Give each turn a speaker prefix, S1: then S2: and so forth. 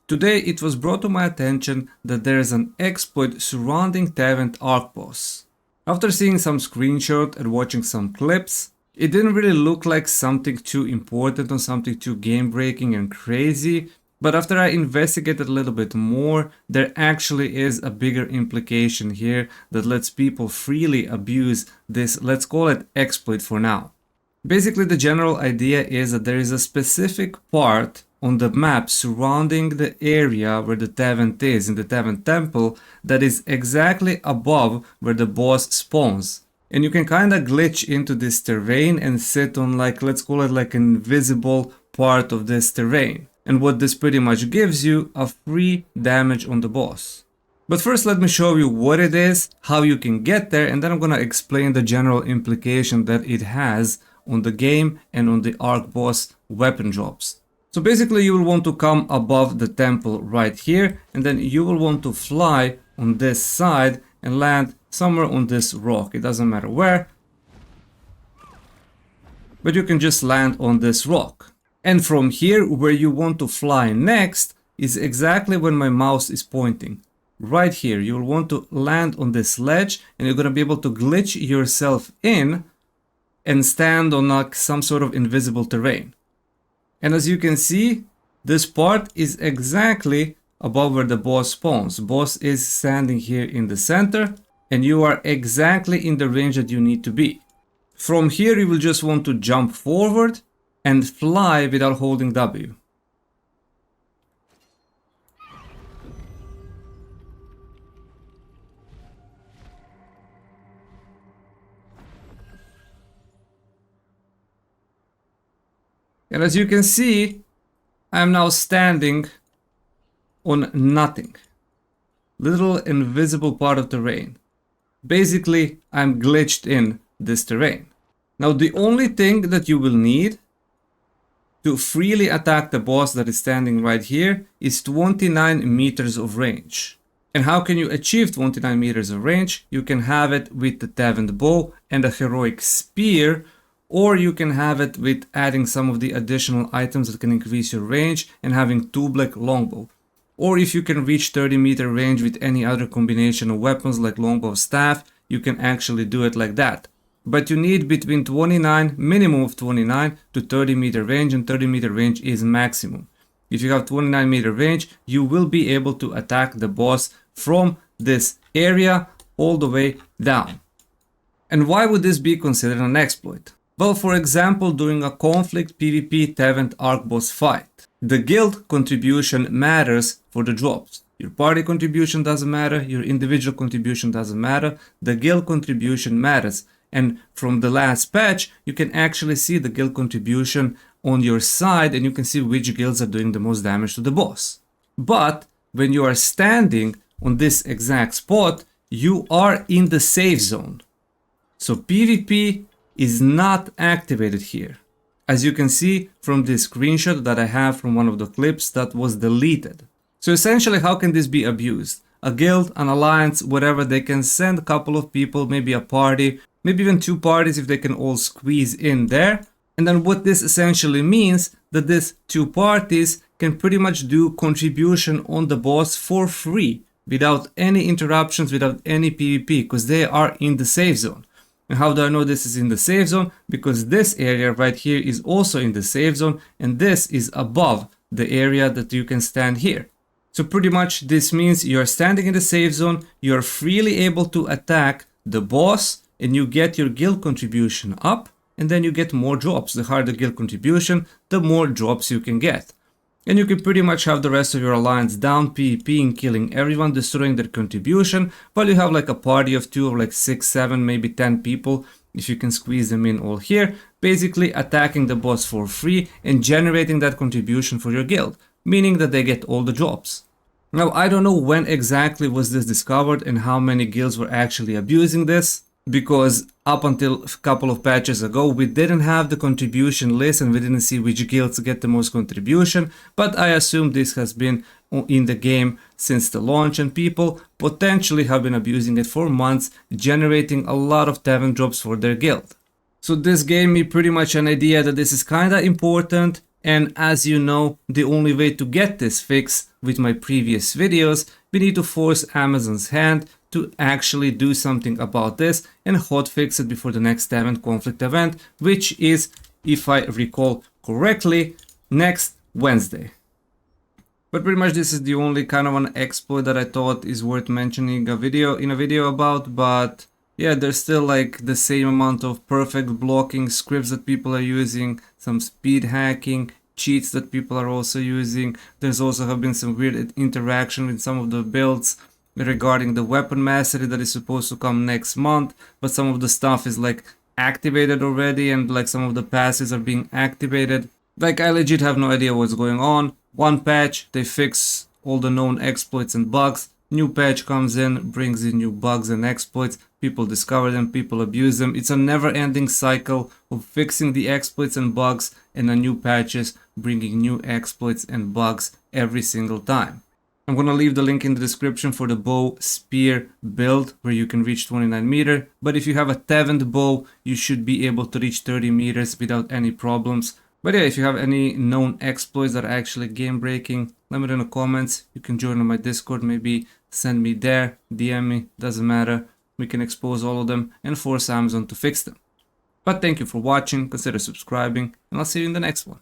S1: Today it was brought to my attention that there is an exploit surrounding Tevent Arc Boss. After seeing some screenshots and watching some clips, it didn't really look like something too important or something too game breaking and crazy, but after I investigated a little bit more, there actually is a bigger implication here that lets people freely abuse this, let's call it exploit for now. Basically, the general idea is that there is a specific part on the map surrounding the area where the Tevent is in the Tevent temple that is exactly above where the boss spawns. And you can kind of glitch into this terrain and sit on, like, let's call it like an invisible part of this terrain. And what this pretty much gives you, a free damage on the boss. But first let me show you what it is, how you can get there, and then I'm gonna explain the general implication that it has on the game and on the Arc Boss weapon drops. So basically you will want to come above the temple right here, and then you will want to fly on this side and land somewhere on this rock. It doesn't matter where, but you can just land on this rock. And from here, where you want to fly next is exactly when my mouse is pointing. Right here, you'll want to land on this ledge, and you're going to be able to glitch yourself in and stand on like some sort of invisible terrain. And as you can see, this part is exactly above where the boss spawns. Boss is standing here in the center, and you are exactly in the range that you need to be. From here, you will just want to jump forward and fly without holding W. And as you can see, I am now standing on nothing. Little invisible part of terrain. Basically, I'm glitched in this terrain. Now the only thing that you will need to freely attack the boss that is standing right here is 29 meters of range. And how can you achieve 29 meters of range? You can have it with the Tevent bow and a heroic spear, or you can have it with adding some of the additional items that can increase your range and having 2 black longbow. Or if you can reach 30-meter range with any other combination of weapons like longbow staff, you can actually do it like that. But you need between 29, minimum of 29 to 30-meter range, and 30-meter range is maximum. If you have 29-meter range, you will be able to attack the boss from this area all the way down. And why would this be considered an exploit? Well, for example, during a conflict PvP Tevent Arc Boss fight, the guild contribution matters for the drops. Your party contribution doesn't matter, your individual contribution doesn't matter, the guild contribution matters. And from the last patch, you can actually see the guild contribution on your side, and you can see which guilds are doing the most damage to the boss. But when you are standing on this exact spot, you are in the safe zone. So PvP is not activated here. As you can see from this screenshot that I have from one of the clips that was deleted. So essentially, how can this be abused? A guild, an alliance, whatever, they can send a couple of people, maybe a party, maybe even 2 parties if they can all squeeze in there. And then what this essentially means, that these 2 parties can pretty much do contribution on the boss for free, without any interruptions, without any PvP, because they are in the safe zone. And how do I know this is in the safe zone? Because this area right here is also in the safe zone, and this is above the area that you can stand here. So pretty much this means you're standing in the safe zone, you're freely able to attack the boss, and you get your guild contribution up, and then you get more drops. The higher the guild contribution, the more drops you can get. And you can pretty much have the rest of your alliance down, PvPing, killing everyone, destroying their contribution, while you have like a party of 2 or like 6, 7, maybe 10 people, if you can squeeze them in all here, basically attacking the boss for free and generating that contribution for your guild, meaning that they get all the drops. Now, I don't know when exactly was this discovered and how many guilds were actually abusing this, because up until a couple of patches ago we didn't have the contribution list and we didn't see which guilds get the most contribution, but I assume this has been in the game since the launch, and people potentially have been abusing it for months, generating a lot of Tevent drops for their guild. So this gave me pretty much an idea that this is kinda important, And as you know, the only way to get this fix with my previous videos, we need to force Amazon's hand to actually do something about this and hotfix it before the next Tevent conflict event, which is, if I recall correctly, next Wednesday. But pretty much this is the only kind of an exploit that I thought is worth mentioning in a video about, but yeah, there's still like the same amount of perfect blocking scripts that people are using, some speed hacking, cheats that people are also using. There's also have been some weird interaction with some of the builds regarding the weapon mastery that is supposed to come next month, but some of the stuff is like activated already and like some of the passes are being activated. Like I legit have no idea what's going on. One patch, they fix all the known exploits and bugs. New patch comes in, brings in new bugs and exploits. People discover them, people abuse them. It's a never-ending cycle of fixing the exploits and bugs and a new patches bringing new exploits and bugs every single time. I'm gonna leave the link in the description for the bow spear build where you can reach 29 meters. But if you have a Tevent bow, you should be able to reach 30 meters without any problems. But yeah, if you have any known exploits that are actually game breaking, let me know in the comments. You can join on my Discord, maybe send me there, DM me, doesn't matter. We can expose all of them and force Amazon to fix them. But thank you for watching, consider subscribing, and I'll see you in the next one.